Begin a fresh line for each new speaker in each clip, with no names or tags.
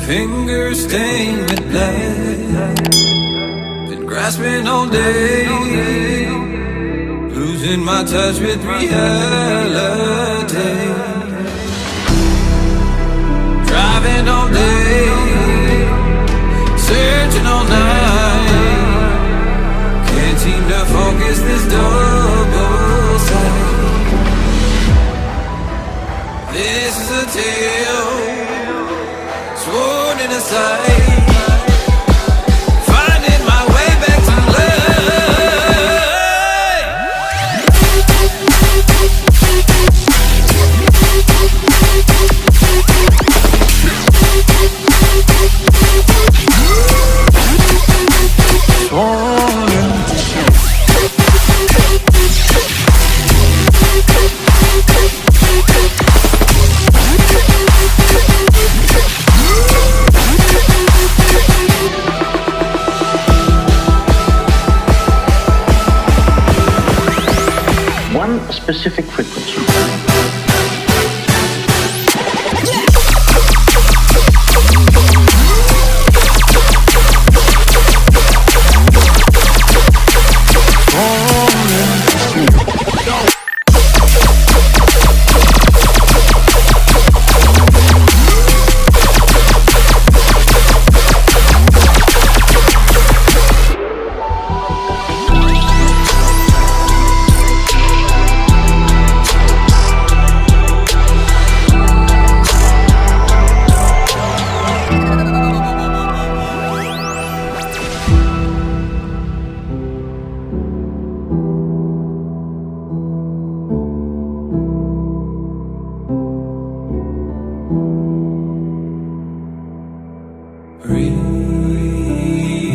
Fingers stained with blood. Been grasping all day, losing my touch with reality. Driving all day, searching all night. Can't seem to focus this double sight. This is a tale sworn in a sight. Finding my way back to
specific frequency.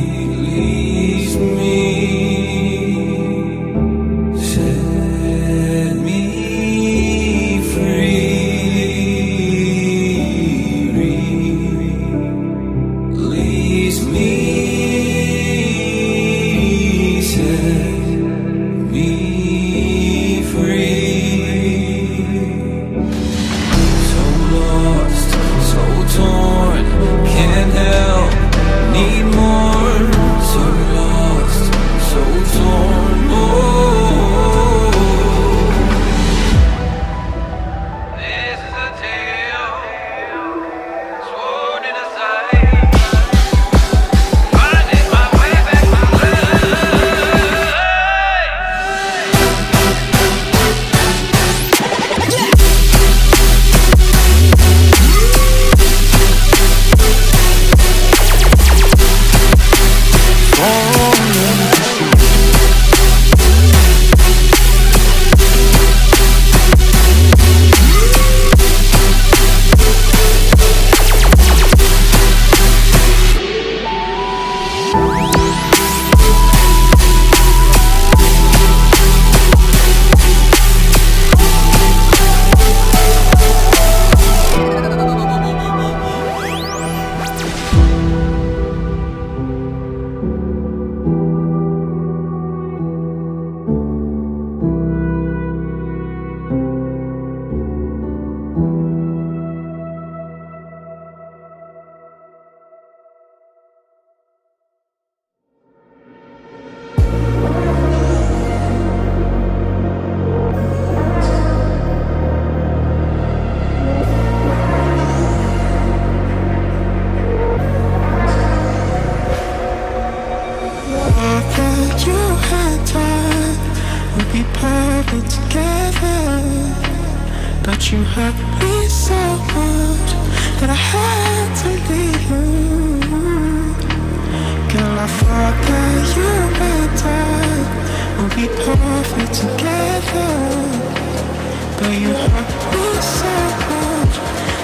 Release me, set me free. Release me, set me free. So lost, so torn, can't help, need more. So lost, so torn. Oh, this is a tale sworn in a sight. Finding my way back to
but you hurt me so much that I had to leave you. Girl, I thought that you and I would be perfect together, but you hurt me so much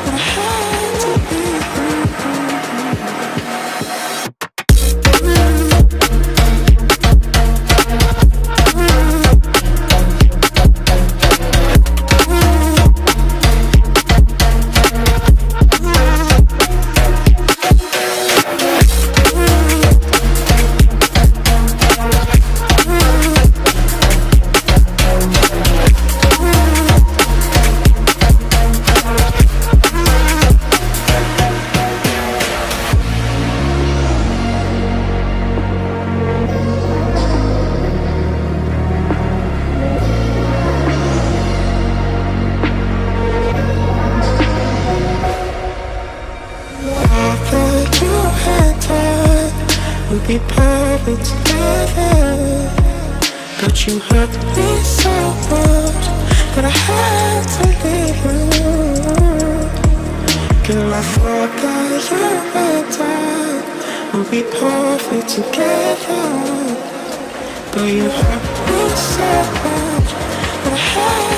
that I had to leave you. be perfect together. But you hurt me so much that I had to leave you. Girl, I thought that you and I would be perfect together. But you hurt me so much that I had